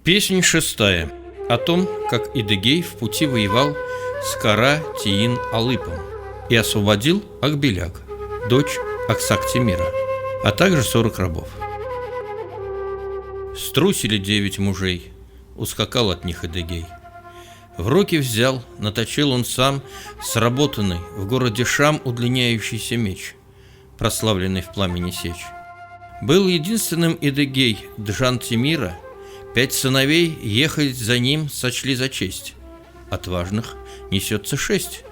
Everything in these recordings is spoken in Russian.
Песнь шестая. О том, как Эдыгей в пути воевал с Кара-Тиин-Алыпом и освободил Акбеляк, дочь Аксак-Тимира, а также 40 рабов. Струсили 9 мужей, ускакал от них Эдыгей. В руки взял, наточил он сам сработанный в городе Шам удлиняющийся меч, прославленный в пламени сечь. Был единственным Эдыгей Джан-Тимира, 5 сыновей ехать за ним сочли за честь. Отважных несется 6.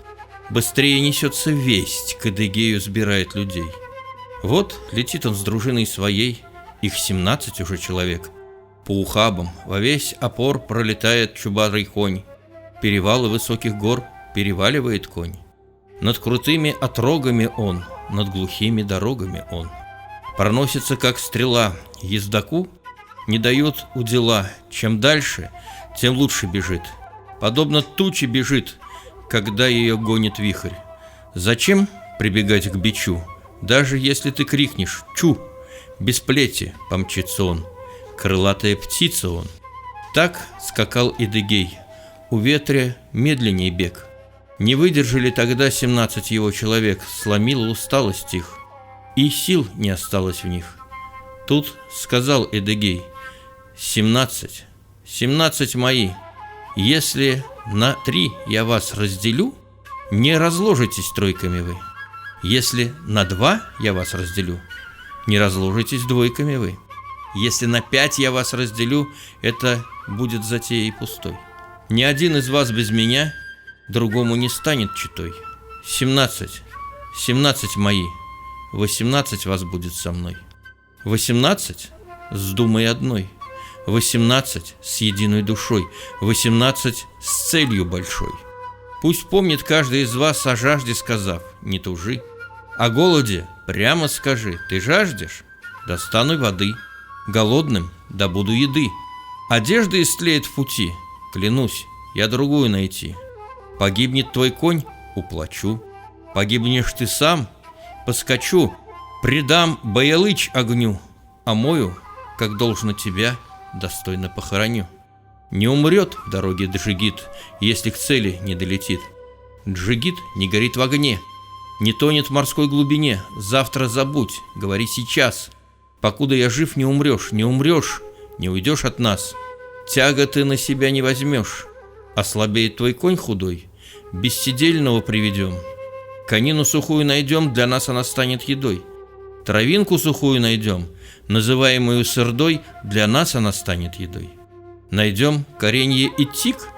Быстрее несется весть, к Эдыгею сбирает людей. Вот летит он с дружиной своей, их 17 уже человек. По ухабам во весь опор пролетает чубарый конь. Перевалы высоких гор переваливает конь. Над крутыми отрогами он, над глухими дорогами он. Проносится, как стрела, ездаку не дает удела. Чем дальше, тем лучше бежит. Подобно туче бежит, когда ее гонит вихрь. Зачем прибегать к бичу? Даже если ты крикнешь «Чу!», без плети помчится он. Крылатая птица он. Так скакал Эдыгей, у ветря медленней бег. Не выдержали тогда 17 его человек, сломила усталость их, и сил не осталось в них. Тут сказал Эдыгей: 17 мои, если на 3 я вас разделю, не разложитесь тройками вы. Если на 2 я вас разделю, не разложитесь двойками вы. Если на 5 я вас разделю, это будет затеей пустой. Ни один из вас без меня другому не станет читой. 17 мои, 18 вас будет со мной. 18 с думой одной, 18 с единой душой, 18 с целью большой. Пусть помнит каждый из вас о жажде сказав: не тужи. О голоде прямо скажи: ты жаждешь? Достану воды. Голодным добуду еды. Одежда истлеет в пути, клянусь, я другую найти. Погибнет твой конь, уплачу. Погибнешь ты сам, поскочу. Предам боялыч огню, а мою, как должно тебя, достойно похороню. Не умрет в дороге джигит, если к цели не долетит. Джигит не горит в огне, не тонет в морской глубине. Завтра забудь, говори сейчас. Покуда я жив, не умрешь, не уйдешь от нас. Тяга ты на себя не возьмешь. Ослабеет твой конь худой, бессидельного приведем. Конину сухую найдем, для нас она станет едой. Травинку сухую найдем, называемую сырдой, для нас она станет едой. Найдем коренье и тик,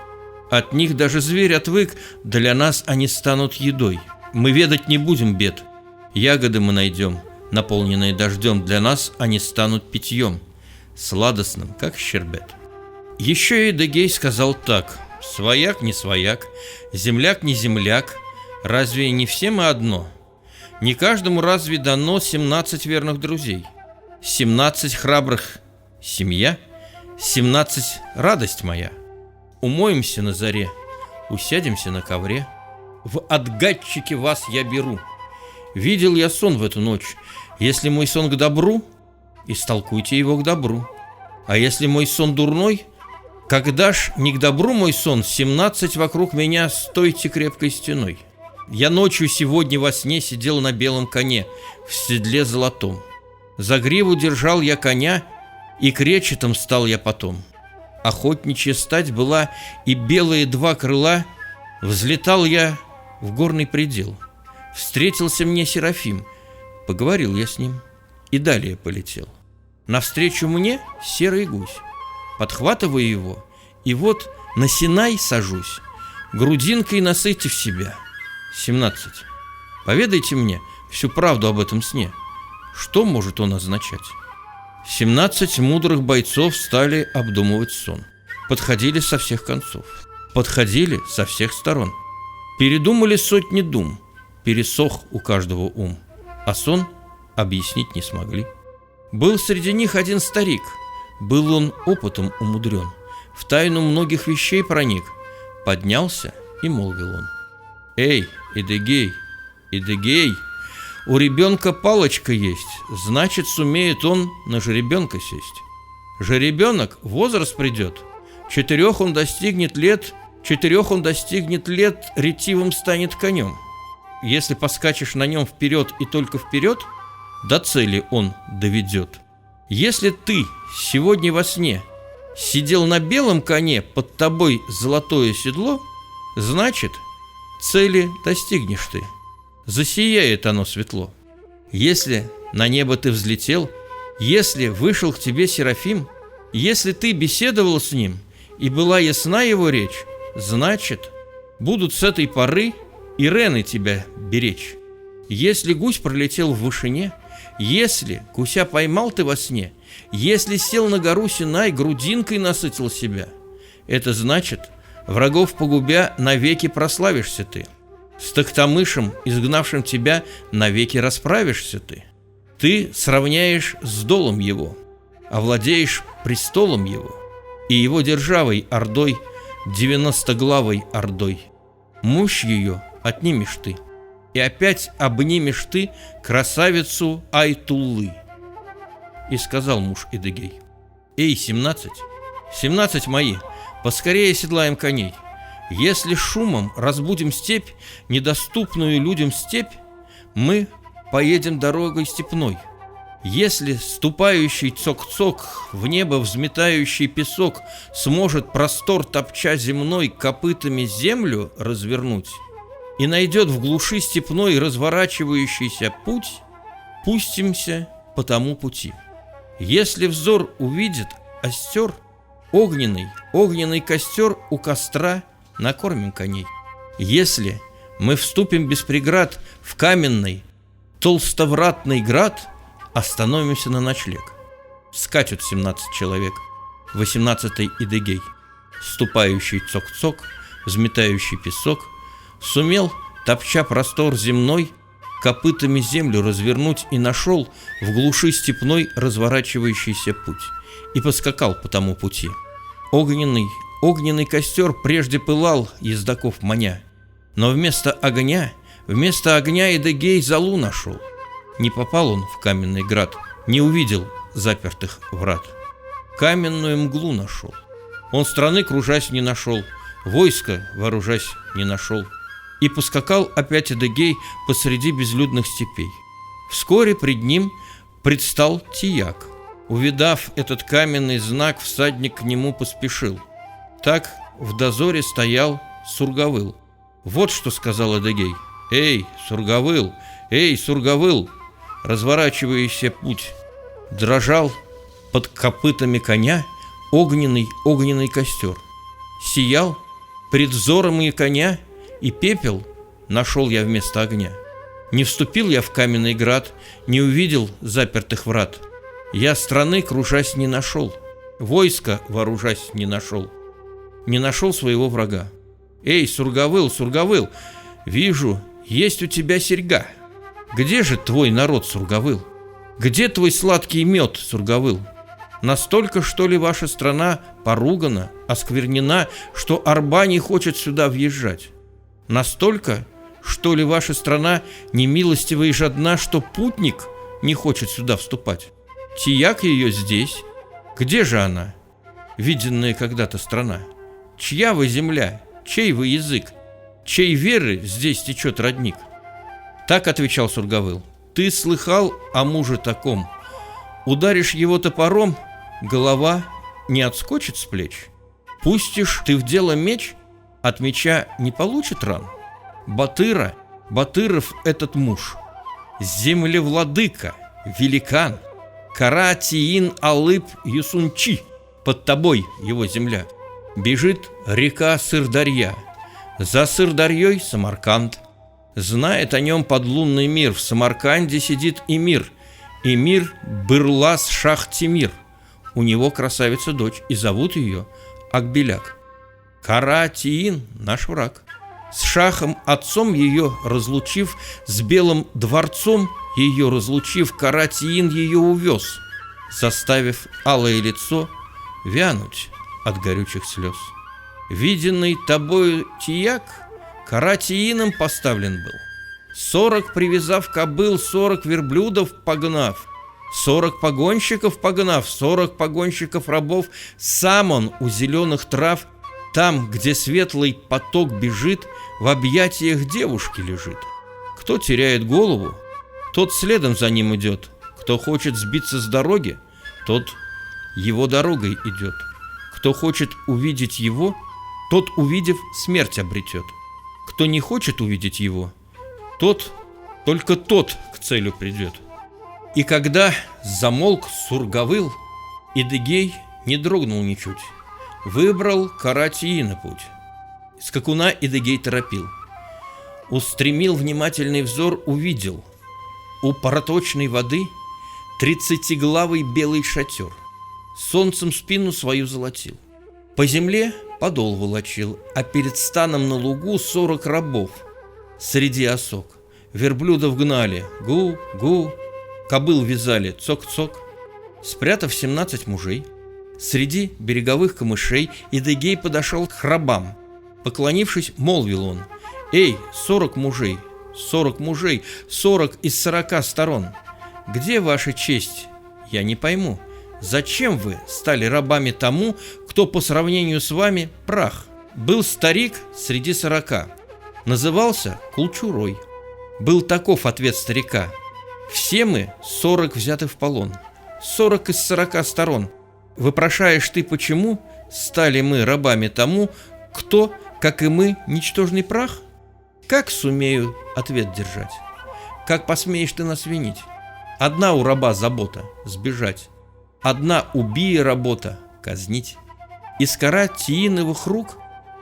от них даже зверь отвык, для нас они станут едой. Мы ведать не будем бед. Ягоды мы найдем, наполненные дождем, для нас они станут питьем, сладостным, как щербет. Еще Эдыгей сказал так: свояк не свояк, земляк не земляк, разве не все мы одно? Не каждому разве дано 17 верных друзей, 17 храбрых семья, 17 радость моя. Умоемся на заре, усядемся на ковре, в отгадчике вас я беру. Видел я сон в эту ночь, если мой сон к добру, истолкуйте его к добру. А если мой сон дурной, когда ж не к добру мой сон, 17 вокруг меня стойте крепкой стеной. Я ночью сегодня во сне сидел на белом коне, в седле золотом. За гриву держал я коня, и кречетом стал я потом. Охотничья стать была, и белые 2 крыла. Взлетал я в горный предел. Встретился мне Серафим, поговорил я с ним и далее полетел. Навстречу мне серый гусь, подхватываю его, и вот на Синай сажусь, грудинкой насытив себя. 17. Поведайте мне всю правду об этом сне. Что может он означать? 17 мудрых бойцов стали обдумывать сон. Подходили со всех концов, подходили со всех сторон. Передумали сотни дум, пересох у каждого ум, а сон объяснить не смогли. Был среди них один старик, был он опытом умудрен, в тайну многих вещей проник. Поднялся и молвил он: эй, Эдыгей, Эдыгей, у ребенка палочка есть, значит, сумеет он на жеребенка сесть. жеребенок, возраст придет, 4 он достигнет лет, ретивым станет конем. Если поскачешь на нем вперед и только вперед, до цели он доведет. Если ты сегодня во сне сидел на белом коне, под тобой золотое седло, значит, цели достигнешь ты, засияет оно светло. Если на небо ты взлетел, если вышел к тебе Серафим, если ты беседовал с ним, и была ясна его речь, значит, будут с этой поры ирены тебя беречь. Если гусь пролетел в вышине, если гуся поймал ты во сне, если сел на гору Синай, грудинкой насытил себя, это значит, врагов погубя, навеки прославишься ты. С Тохтамышем, изгнавшим тебя, навеки расправишься ты. Ты сравняешь с долом его, овладеешь престолом его и его державой ордой, 90-главой ордой. Мощь ее отнимешь ты, и опять обнимешь ты красавицу Айтуллы. И сказал муж Эдыгей: эй, 17 мои, поскорее седлаем коней. Если шумом разбудим степь, недоступную людям степь, мы поедем дорогой степной. Если ступающий цок-цок, в небо взметающий песок, сможет простор топча земной копытами землю развернуть и найдет в глуши степной разворачивающийся путь, пустимся по тому пути. Если взор увидит остер, огненный костер у костра накормим коней. Если мы вступим без преград в каменный толстовратный град, остановимся на ночлег. Скачут 17 человек, 18-й Эдыгей, ступающий цок-цок, взметающий песок, сумел, топча простор земной, копытами землю развернуть и нашел в глуши степной разворачивающийся путь и поскакал по тому пути. Огненный костер прежде пылал, ездаков маня, но вместо огня Эдыгей золу нашел. Не попал он в каменный град, не увидел запертых врат. Каменную мглу нашел. Он страны кружась не нашел, войска вооружась не нашел. И поскакал опять Эдыгей посреди безлюдных степей. Вскоре пред ним предстал Тияк. Увидав этот каменный знак, всадник к нему поспешил. Так в дозоре стоял Сургавыл. Вот что сказал Эдыгей: эй, Сургавыл, разворачивающийся путь. Дрожал под копытами коня огненный костер. Сиял пред взором и коня, и пепел нашел я вместо огня. Не вступил я в каменный град, не увидел запертых врат. Я страны кружась не нашел, войска вооружась не нашел своего врага. Эй, Сургавыл, вижу, есть у тебя серьга. Где же твой народ, Сургавыл? Где твой сладкий мед, Сургавыл? Настолько, что ли, ваша страна поругана, осквернена, что арба не хочет сюда въезжать? Настолько, что ли, ваша страна немилостива и жадна, что путник не хочет сюда вступать? Тияк ее здесь. Где же она, виденная когда-то страна? Чья вы земля, чей вы язык, чьей веры здесь течет родник? Так отвечал Сургавыл: ты слыхал о муже таком? Ударишь его топором, голова не отскочит с плеч. Пустишь ты в дело меч, от меча не получит ран. Батыров этот муж, землевладыка, великан, Кара-Тиин Алып Юсунчи, под тобой его земля. Бежит река Сырдарья, за Сырдарьей Самарканд. Знает о нем подлунный мир, в Самарканде сидит эмир Бырлас Шах Тимир. У него красавица дочь, и зовут ее Акбеляк. Кара-Тиин наш враг. С шахом отцом ее разлучив, с белым дворцом ее разлучив, Кара-Тиин ее увез, заставив алое лицо вянуть от горючих слез. Виденный тобою Тияк Кара-Тиином поставлен был. 40 привязав кобыл, 40 верблюдов погнав, 40 погонщиков погнав, 40 погонщиков рабов, сам он у зеленых трав, там, где светлый поток бежит, в объятиях девушки лежит. Кто теряет голову, тот следом за ним идет. Кто хочет сбиться с дороги, тот его дорогой идет. Кто хочет увидеть его, тот, увидев, смерть обретет. Кто не хочет увидеть его, только тот к целю придет. И когда замолк Сургавыл, Эдыгей не дрогнул ничуть. Выбрал Кара-Тиина путь. Скакуна Эдыгей торопил. Устремил внимательный взор, увидел у проточной воды 30-главый белый шатер. Солнцем спину свою золотил. По земле подол волочил, а перед станом на лугу 40 рабов среди осок. Верблюдов гнали, гу-гу, кобыл вязали, цок-цок. Спрятав 17 мужей, среди береговых камышей Эдыгей подошел к рабам. Поклонившись, молвил он: «Эй, 40 мужей, 40 мужей, 40 из 40 сторон! Где ваша честь? Я не пойму, зачем вы стали рабами тому, кто по сравнению с вами прах? Был старик среди 40, назывался Кулчурой. Был таков ответ старика: все мы 40 взяты в полон, 40 из 40 сторон. Вопрошаешь ты, почему стали мы рабами тому, кто, как и мы, ничтожный прах? Как сумею ответ держать? Как посмеешь ты нас винить? Одна у раба забота — сбежать, одна убия работа — казнить. Из Кара-Тииновых рук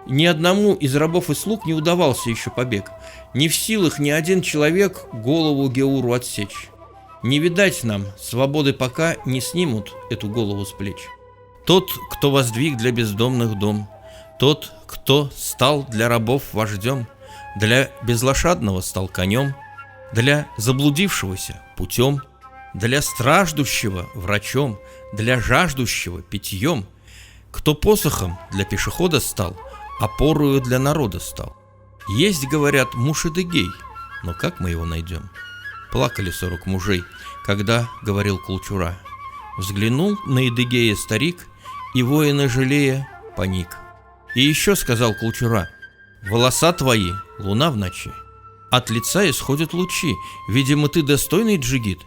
ни одному из рабов и слуг не удавался еще побег. Не в силах ни один человек голову Геуру отсечь. Не видать нам свободы, пока не снимут эту голову с плеч. Тот, кто воздвиг для бездомных дом, тот, кто стал для рабов вождем, для безлошадного стал конем, для заблудившегося путем, для страждущего врачом, для жаждущего питьем, кто посохом для пешехода стал, опорою для народа стал. Есть, говорят, муж Эдыгей, но как мы его найдем? Плакали 40 мужей, когда говорил Кулчура. Взглянул на Эдыгея старик, и воина жалея поник. И еще сказал Кулчура: волоса твои — луна в ночи, от лица исходят лучи, видимо, ты достойный джигит.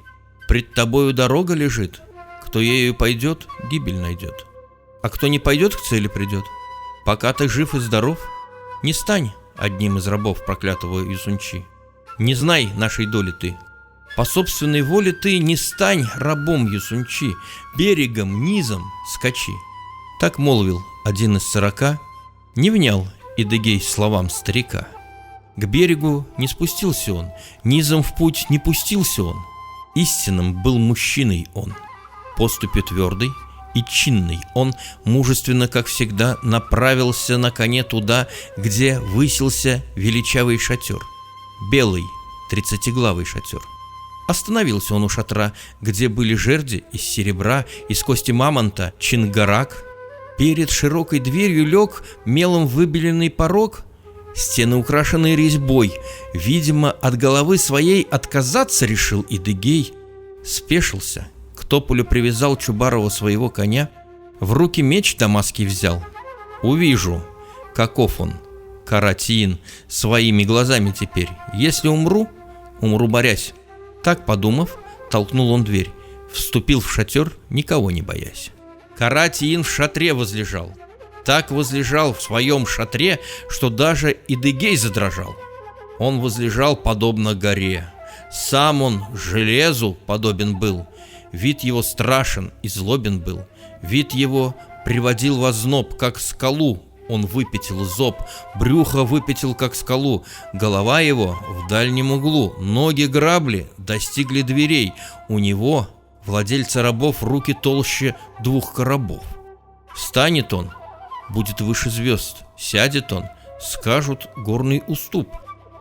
Пред тобою дорога лежит, кто ею пойдет, гибель найдет. А кто не пойдет, к цели придет. Пока ты жив и здоров, не стань одним из рабов проклятого Юсунчи. Не знай нашей доли ты. По собственной воле ты не стань рабом Юсунчи, берегом, низом скачи. Так молвил один из 40, не внял Эдыгей словам старика. К берегу не спустился он, низом в путь не пустился он. Истинным был мужчиной он, поступью твердой и чинный. Он мужественно, как всегда, направился на коне туда, где высился величавый шатер. Белый, 30-главый шатер. Остановился он у шатра, где были жерди из серебра, из кости мамонта, чингарак. Перед широкой дверью лег мелом выбеленный порог, стены украшенные резьбой. Видимо, от головы своей отказаться решил Эдыгей. Спешился, к тополю привязал Чубарова своего коня, в руки меч дамасский взял. Увижу, каков он, Кара-Тиин, своими глазами теперь. Если умру, умру борясь. Так подумав, толкнул он дверь, вступил в шатер, никого не боясь. Кара-Тиин в шатре возлежал. Так возлежал в своем шатре, что даже Эдыгей задрожал. Он возлежал подобно горе. Сам он железу подобен был. Вид его страшен и злобен был. Вид его приводил в озноб, как скалу. Он выпятил зоб, брюхо выпятил, как скалу. Голова его в дальнем углу, ноги грабли достигли дверей. У него, владельца рабов, руки толще 2 коробов. Встанет он, будет выше звезд, сядет он, скажут горный уступ.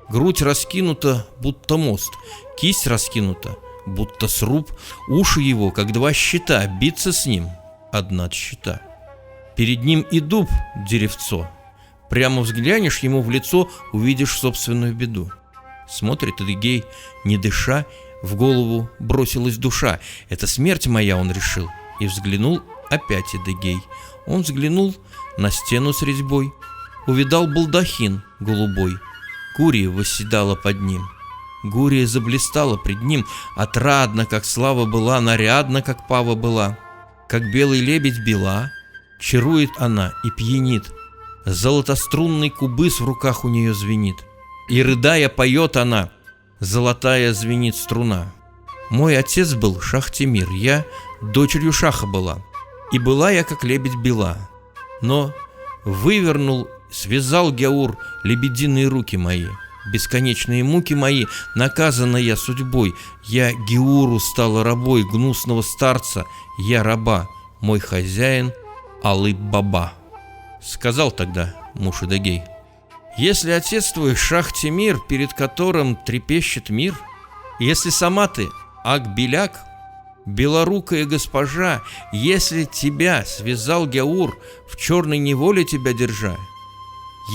Грудь раскинута, будто мост, кисть раскинута, будто сруб. Уши его, как 2 щита, биться с ним одна щита. Перед ним и дуб, деревцо. Прямо взглянешь ему в лицо, увидишь собственную беду. Смотрит Эдыгей, не дыша, В голову бросилась душа. Это смерть моя, он решил. И взглянул опять Эдегей. Он взглянул на стену с резьбой. Увидал балдахин голубой. Гурия восседала под ним. Гурия заблистала пред ним. Отрадно, как слава была, нарядно, как пава была. Как белый лебедь бела, чарует она и пьянит. Золотострунный кубыс в руках у нее звенит. И, рыдая, поет она, золотая звенит струна. Мой отец был Шах-Темир, я дочерью Шаха была. И была я, как лебедь бела. Но вывернул, связал Гяур лебединые руки мои. Бесконечные муки мои, наказана я судьбой. Я Геуру стала рабой гнусного старца, я раба, мой хозяин Алып-Баба. Сказал тогда муж Эдегей: если отец твой Шах-Темир, перед которым трепещет мир, если сама ты Ак-Беляк, белорукая госпожа, если тебя связал Гяур, в черной неволе тебя держа,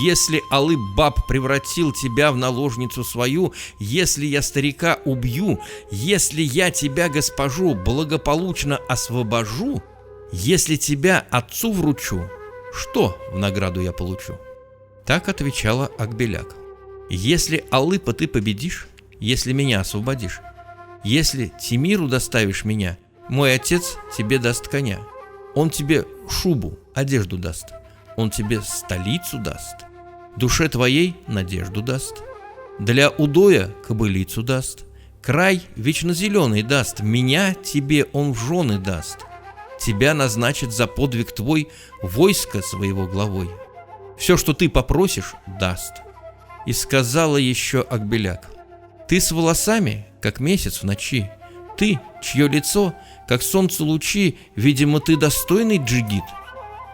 если Алып-Баб превратил тебя в наложницу свою, если я старика убью, если я тебя, госпожу, благополучно освобожу, если тебя отцу вручу, что в награду я получу? Так отвечала Ак-Беляк: если Алыпа ты победишь, если меня освободишь, если Темиру доставишь меня, мой отец тебе даст коня, он тебе шубу, одежду даст, он тебе столицу даст, душе твоей надежду даст, для удоя кобылицу даст, край вечно зеленый даст, меня тебе он в жены даст, тебя назначит за подвиг твой войско своего главой. Все, что ты попросишь, даст. И сказала еще Ак-Беляк: ты с волосами, как месяц в ночи, ты, чье лицо, как солнце лучи, видимо, ты достойный джигит.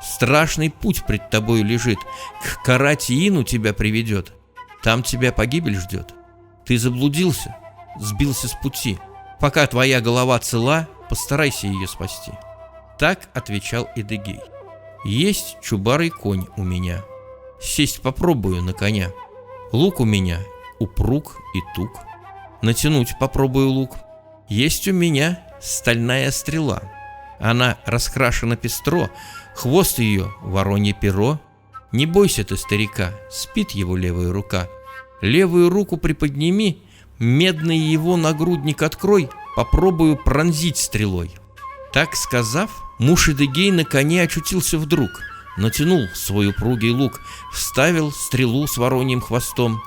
Страшный путь пред тобой лежит, к Каратиину тебя приведет, там тебя погибель ждет. Ты заблудился, сбился с пути, пока твоя голова цела, постарайся ее спасти. Так отвечал Эдегей: есть чубарый конь у меня, сесть попробую на коня. Лук у меня упруг и туг, натянуть попробую лук. Есть у меня стальная стрела, она раскрашена пестро, хвост ее воронье перо. Не бойся ты старика, спит его левая рука. Левую руку приподними, медный его нагрудник открой, попробую пронзить стрелой. Так сказав, муж Эдегей на коне очутился вдруг, натянул свой упругий лук, вставил стрелу с вороньим хвостом.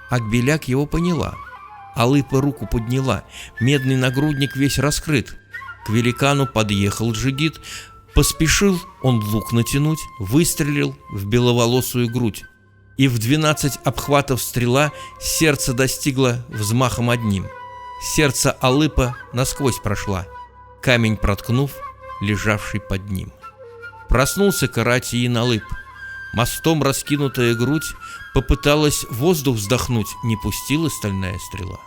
Ак-Беляк его поняла. Алыпа руку подняла, медный нагрудник весь раскрыт. К великану подъехал джигит, поспешил он лук натянуть, выстрелил в беловолосую грудь. И в 12 обхватов стрела сердце достигла взмахом одним. Сердце Алыпа насквозь прошла, камень проткнув, лежавший под ним. Проснулся Каратиин Алып. Мостом раскинутая грудь попыталась воздух вздохнуть, не пустила стальная стрела.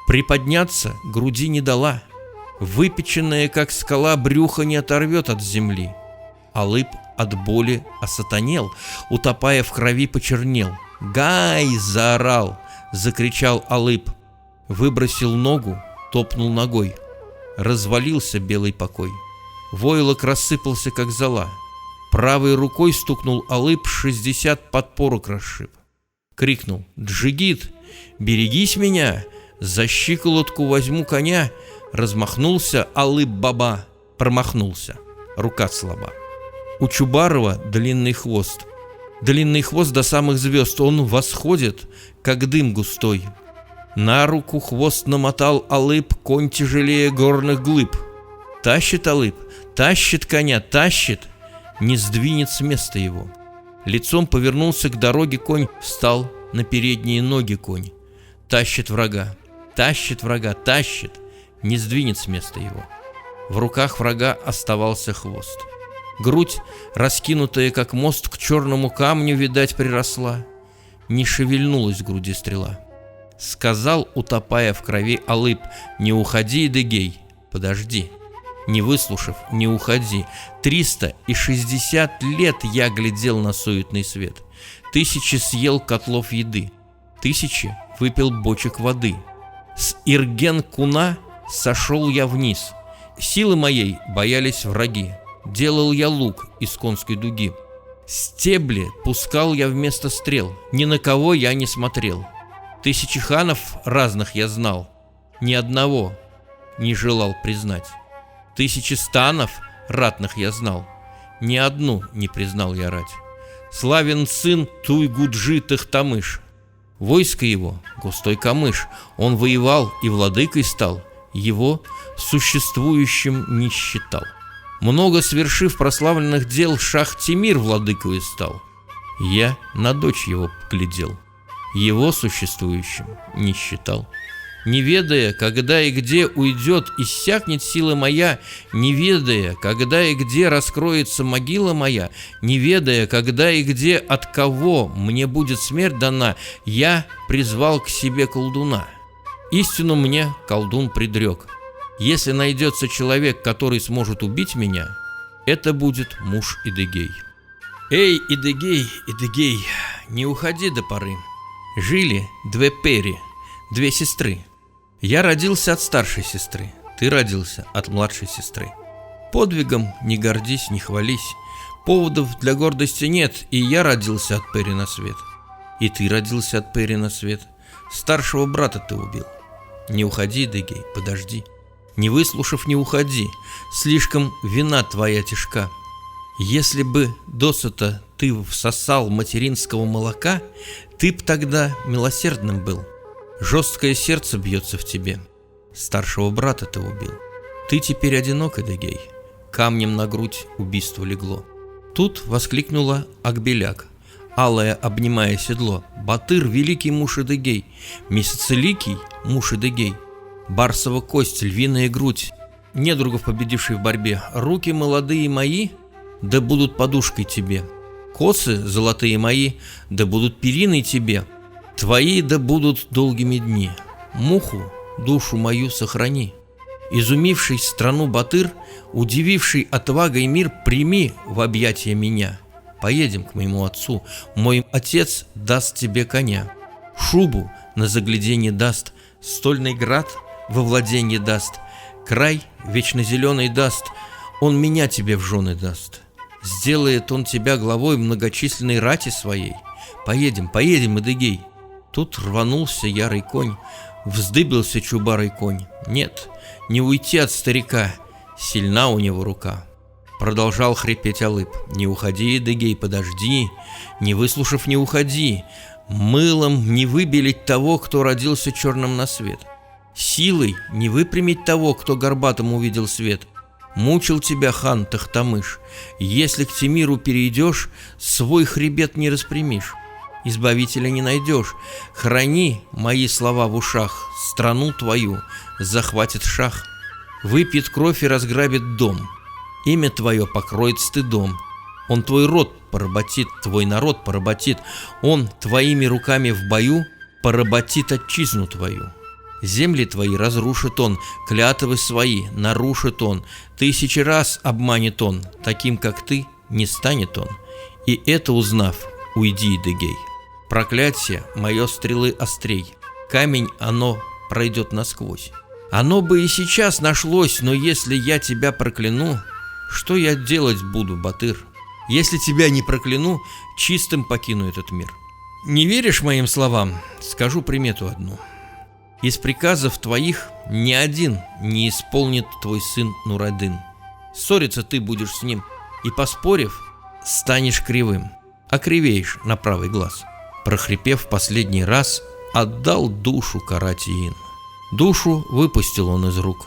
Приподняться груди не дала, выпеченная, как скала, брюхо не оторвет от земли. Алып от боли осатанел, утопая в крови, почернел. «Гай!» — заорал, закричал Алып. Выбросил ногу, топнул ногой. Развалился белый покой. Войлок рассыпался, как зола. Правой рукой стукнул Алып, 60 подпорок расшиб. Крикнул: «Джигит, берегись меня, за щиколотку возьму коня!» Размахнулся Алып-Баба, промахнулся, рука слаба. У Чубарова длинный хвост до самых звезд, он восходит, как дым густой. На руку хвост намотал Алып, конь тяжелее горных глыб. Тащит Алып, тащит коня, тащит, не сдвинет с места его. Лицом повернулся к дороге конь, встал на передние ноги конь. Тащит врага, тащит, не сдвинет с места его. В руках врага оставался хвост. Грудь, раскинутая как мост, к черному камню, видать, приросла. Не шевельнулась в груди стрела. Сказал, утопая в крови, Алып: «Не уходи, Эдегей, подожди». Не выслушав, не уходи. 360 лет я глядел на суетный свет. 1000 съел котлов еды, 1000 выпил бочек воды. С Ирген-Куна сошел я вниз. Силы моей боялись враги. Делал я лук из конской дуги. Стебли пускал я вместо стрел. Ни на кого я не смотрел. Тысячи ханов разных я знал. Ни одного не желал признать. Тысячи станов ратных я знал. Ни одну не признал я рать. Славен сын Туйгуджи Тахтамыш. Войско его густой камыш. Он воевал и владыкой стал. Его существующим не считал. Много свершив прославленных дел, шах Тимир владыкой стал. Я на дочь его глядел. Его существующим не считал. Не ведая, когда и где уйдет, иссякнет сила моя, не ведая, когда и где раскроется могила моя, не ведая, когда и где от кого мне будет смерть дана, я призвал к себе колдуна. Истину мне колдун предрек. Если найдется человек, который сможет убить меня, это будет муж Идыгей. Эй, Идыгей, Идыгей, не уходи до поры. Жили две пери, две сестры. Я родился от старшей сестры, ты родился от младшей сестры. Подвигом не гордись, не хвались, поводов для гордости нет, и я родился от пери на свет. И ты родился от пери на свет, старшего брата ты убил. Не уходи, Идыгей, подожди. Не выслушав, не уходи, слишком вина твоя тяжка. Если бы досыта ты всосал материнского молока, ты б тогда милосердным был. Жесткое сердце бьется в тебе. Старшего брата ты убил. Ты теперь одинок, Идыгей. Камнем на грудь убийство легло. Тут воскликнула Акбеляк, алая обнимая седло. Батыр, великий муж Идыгей, месяцеликий муж Идыгей. Барсова кость, львиная грудь, недругов победивший в борьбе. Руки молодые мои, да будут подушкой тебе. Косы золотые мои, да будут периной тебе. Твои да будут долгими дни. Муху, душу мою сохрани. Изумивший страну Батыр, удививший отвагой мир, прими в объятия меня. Поедем к моему отцу, мой отец даст тебе коня. Шубу на загляденье даст, стольный град во владенье даст, край вечно зеленый даст, он меня тебе в жены даст. Сделает он тебя главой многочисленной рати своей. Поедем, поедем, Идыгей. Тут рванулся ярый конь, вздыбился чубарый конь. Нет, не уйти от старика, сильна у него рука. Продолжал хрипеть Алып. Не уходи, Идыгей, подожди, не выслушав, не уходи. Мылом не выбелить того, кто родился черным на свет. Силой не выпрямить того, кто горбатым увидел свет. Мучил тебя хан Тахтамыш. Если к Тимиру перейдешь, свой хребет не распрямишь. Избавителя не найдешь. Храни мои слова в ушах. Страну твою захватит шах. Выпьет кровь и разграбит дом. Имя твое покроет стыдом. Он твой род поработит, твой народ поработит. Он твоими руками в бою поработит отчизну твою. Земли твои разрушит он, клятвы свои нарушит он. 1000 раз обманет он, таким как ты не станет он. И это узнав, уйди, Идыгей. Проклятие мое стрелы острей, камень оно пройдет насквозь. Оно бы и сейчас нашлось, но если я тебя прокляну, что я делать буду, Батыр? Если тебя не прокляну, чистым покину этот мир. Не веришь моим словам? Скажу примету одну. Из приказов твоих ни один не исполнит твой сын Нурадын. Ссориться ты будешь с ним, и, поспорив, станешь кривым, окривеешь на правый глаз. Прохрипев в последний раз, отдал душу Каратиин. Душу выпустил он из рук,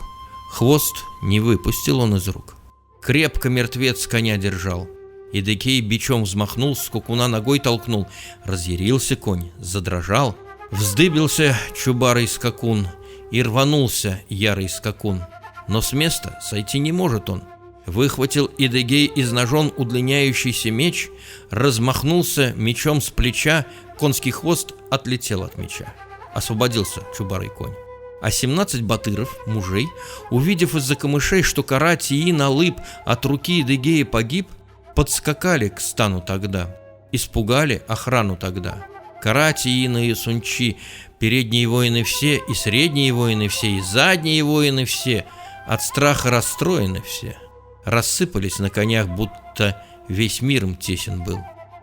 хвост не выпустил он из рук. Крепко мертвец коня держал. Идыгей бичом взмахнул, скакуна ногой толкнул. Разъярился конь, задрожал. Вздыбился чубарый скакун и рванулся ярый скакун. Но с места сойти не может он. Выхватил Идыгей из ножон удлиняющийся меч, размахнулся мечом с плеча, конский хвост отлетел от меча. Освободился чубарый конь. А 17 батыров, мужей, увидев из-за камышей, что Каратиин Алып от руки Идыгея погиб, подскакали к стану тогда, испугали охрану тогда. Каратиина и Сунчи Передние воины все, и средние воины все, и задние воины все, от страха расстроены все. Рассыпались на конях, будто весь мир им тесен был.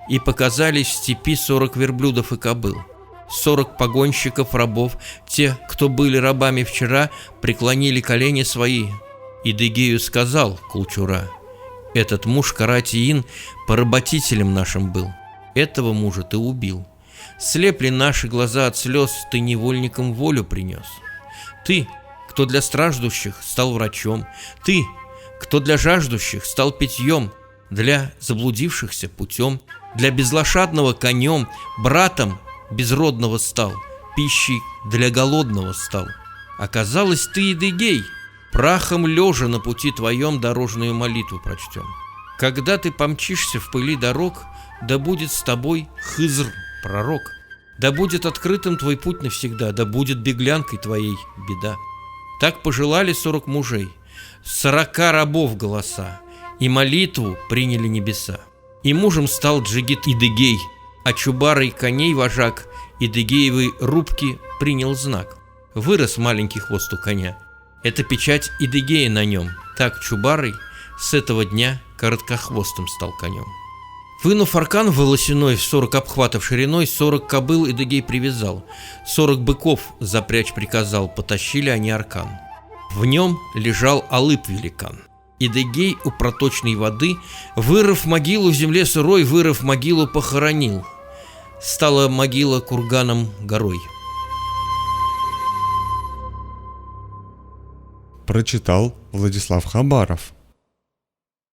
И показались в степи 40 верблюдов и кобыл. 40 погонщиков рабов, те, кто были рабами вчера, преклонили колени свои. И Эдыгею сказал Кулчура: «Этот муж Каратиин поработителем нашим был. Этого мужа ты убил. Слепли наши глаза от слез, ты невольникам волю принес. Ты, кто для страждущих стал врачом, ты, кто для жаждущих стал питьем, для заблудившихся путем, для безлошадного конем, братом безродного стал, пищей для голодного стал. Оказалось, ты, Эдыгей, прахом лежа на пути твоем дорожную молитву прочтем. Когда ты помчишься в пыли дорог, да будет с тобой Хызр, пророк. Да будет открытым твой путь навсегда, да будет беглянкой твоей беда». Так пожелали 40 мужей, 40 рабов голоса, и молитву приняли небеса. И мужем стал Джигит Эдыгей, а чубарой коней вожак Эдыгеевой рубки принял знак. Вырос маленький хвост у коня. Это печать Эдыгея на нем. Так чубарой с этого дня короткохвостым стал конем. Вынув аркан волосяной в 40 обхватов шириной, 40 кобыл Эдыгей привязал, 40 быков запрячь приказал, потащили они аркан. В нем лежал алып великан. Эдыгей у проточной воды, вырыв могилу в земле сырой, вырыв могилу, похоронил. Стала могила курганом горой. Прочитал Владислав Хабаров.